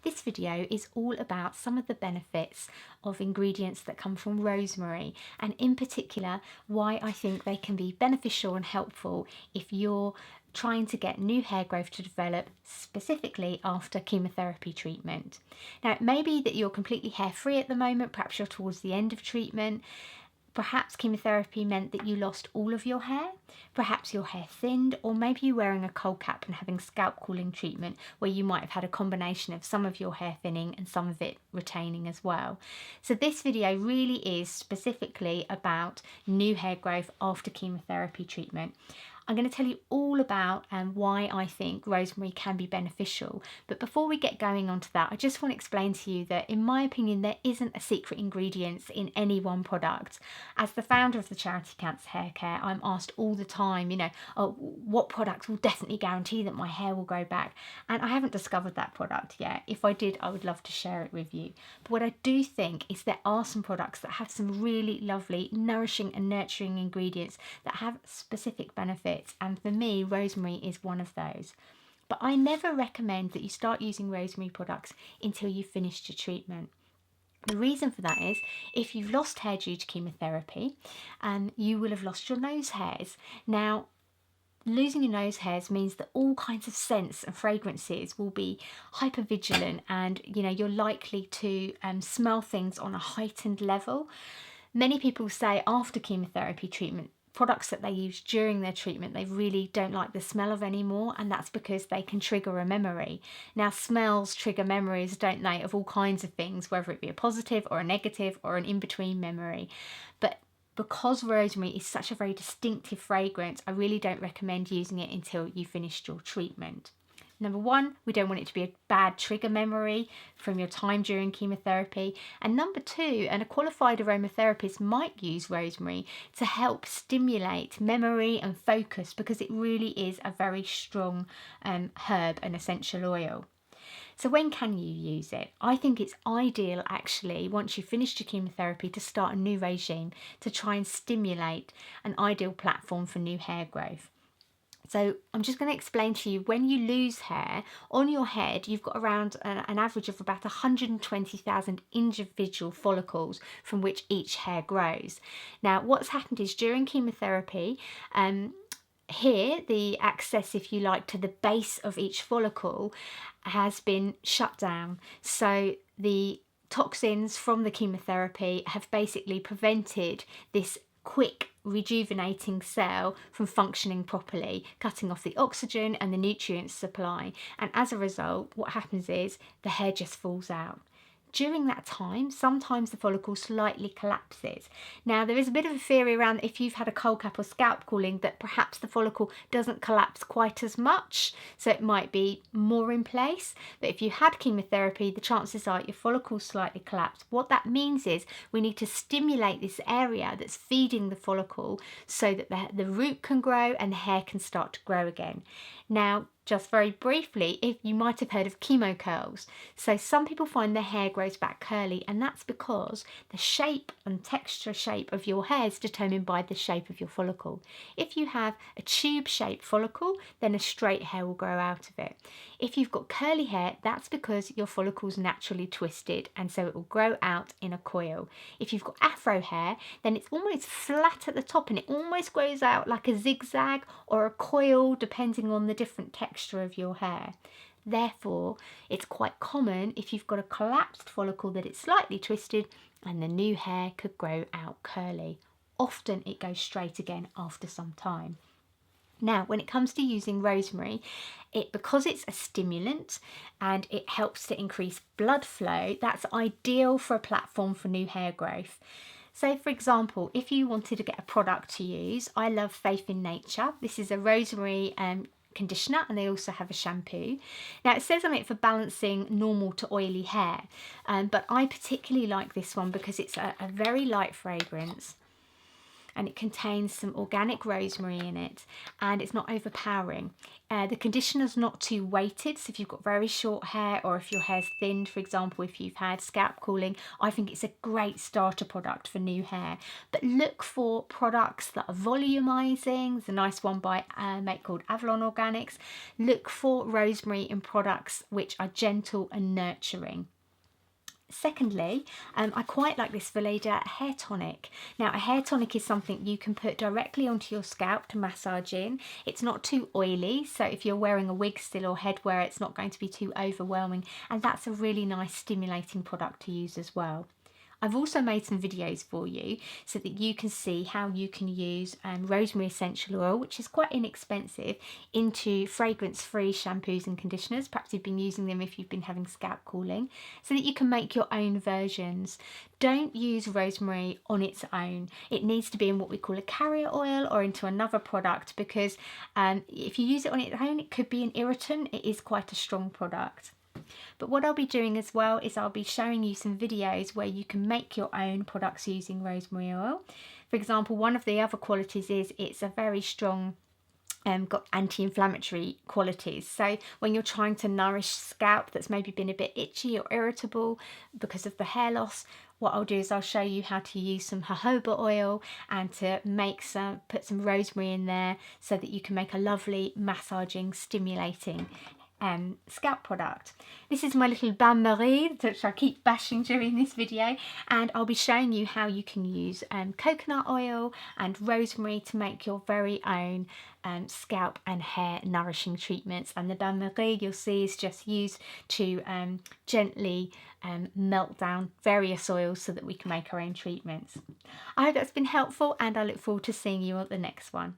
This video is all about some of the benefits of ingredients that come from rosemary, and in particular why I think they can be beneficial and helpful if you're trying to get new hair growth to develop, specifically after chemotherapy treatment. Now, it may be that you're completely hair free at the moment, perhaps you're towards the end of treatment. Perhaps chemotherapy meant that you lost all of your hair, perhaps your hair thinned, or maybe you're wearing a cold cap and having scalp cooling treatment where you might have had a combination of some of your hair thinning and some of it retaining as well. So this video really is specifically about new hair growth after chemotherapy treatment. I'm going to tell you all about why I think rosemary can be beneficial. But before we get going on to that, I just want to explain to you that in my opinion, there isn't a secret ingredient in any one product. As the founder of the charity Cancer Hair Care, I'm asked all the time, oh, what product will definitely guarantee that my hair will grow back? And I haven't discovered that product yet. If I did, I would love to share it with you. But what I do think is there are some products that have some really lovely, nourishing and nurturing ingredients that have specific benefits. And for me, rosemary is one of those. But I never recommend that you start using rosemary products until you've finished your treatment. The reason for that is if you've lost hair due to chemotherapy, you will have lost your nose hairs. Now, losing your nose hairs means that all kinds of scents and fragrances will be hypervigilant, and you're likely to smell things on a heightened level. Many people say after chemotherapy treatment, products that they use during their treatment they really don't like the smell of anymore, and that's because they can trigger a memory. Now, smells trigger memories, don't they, of all kinds of things, whether it be a positive or a negative or an in-between memory. But because rosemary is such a very distinctive fragrance, I really don't recommend using it until you've finished your treatment. Number one, we don't want it to be a bad trigger memory from your time during chemotherapy. And number two, and a qualified aromatherapist might use rosemary to help stimulate memory and focus, because it really is a very strong herb and essential oil. So when can you use it? I think it's ideal actually once you've finished your chemotherapy to start a new regime to try and stimulate an ideal platform for new hair growth. So I'm just going to explain to you, when you lose hair on your head, you've got around an average of about 120,000 individual follicles from which each hair grows. Now, what's happened is during chemotherapy, here the access, if you like, to the base of each follicle has been shut down. So the toxins from the chemotherapy have basically prevented this quick rejuvenating cell from functioning properly, cutting off the oxygen and the nutrient supply. And as a result, what happens is the hair just falls out. During that time, sometimes the follicle slightly collapses. Now, there is a bit of a theory around if you've had a cold cap or scalp cooling that perhaps the follicle doesn't collapse quite as much, so it might be more in place. But if you had chemotherapy, the chances are your follicles slightly collapse. What that means is we need to stimulate this area that's feeding the follicle so that the root can grow and the hair can start to grow again. Now, just very briefly, if you might have heard of chemo curls. So some people find their hair grows back curly, and that's because the shape and texture shape of your hair is determined by the shape of your follicle. If you have a tube-shaped follicle, then a straight hair will grow out of it. If you've got curly hair, that's because your follicle's naturally twisted, and so it will grow out in a coil. If you've got afro hair, then it's almost flat at the top and it almost grows out like a zigzag or a coil, depending on the different texture of your hair. Therefore, it's quite common if you've got a collapsed follicle that it's slightly twisted and the new hair could grow out curly. Often it goes straight again after some time. Now, when it comes to using rosemary, because it's a stimulant and it helps to increase blood flow, that's ideal for a platform for new hair growth. So, for example, if you wanted to get a product to use, I love Faith in Nature. This is a rosemary conditioner, and they also have a shampoo. Now, it says on it for balancing normal to oily hair, but I particularly like this one because it's a very light fragrance. and it contains some organic rosemary in it, and it's not overpowering. The conditioner's not too weighted, so if you've got very short hair or if your hair's thinned, for example, if you've had scalp cooling, I think it's a great starter product for new hair. But look for products that are volumizing. There's a nice one by a mate called Avalon Organics. Look for rosemary in products which are gentle and nurturing. Secondly, I quite like this Weleda hair tonic. Now, a hair tonic is something you can put directly onto your scalp to massage in. It's not too oily, so if you're wearing a wig still or headwear, it's not going to be too overwhelming, and that's a really nice stimulating product to use as well. I've also made some videos for you so that you can see how you can use rosemary essential oil, which is quite inexpensive, into fragrance-free shampoos and conditioners. Perhaps you've been using them if you've been having scalp cooling, so that you can make your own versions. Don't use rosemary on its own. It needs to be in what we call a carrier oil or into another product, because if you use it on its own, it could be an irritant. It is quite a strong product. But what I'll be doing as well is I'll be showing you some videos where you can make your own products using rosemary oil. For example, one of the other qualities is it's a very strong, got anti-inflammatory qualities. So when you're trying to nourish scalp that's maybe been a bit itchy or irritable because of the hair loss, what I'll do is I'll show you how to use some jojoba oil and to put some rosemary in there so that you can make a lovely massaging, stimulating scalp product. This is my little bain-marie, which I keep bashing during this video, and I'll be showing you how you can use coconut oil and rosemary to make your very own scalp and hair nourishing treatments. And the bain-marie, you'll see, is just used to gently melt down various oils so that we can make our own treatments. I hope that's been helpful, and I look forward to seeing you at the next one.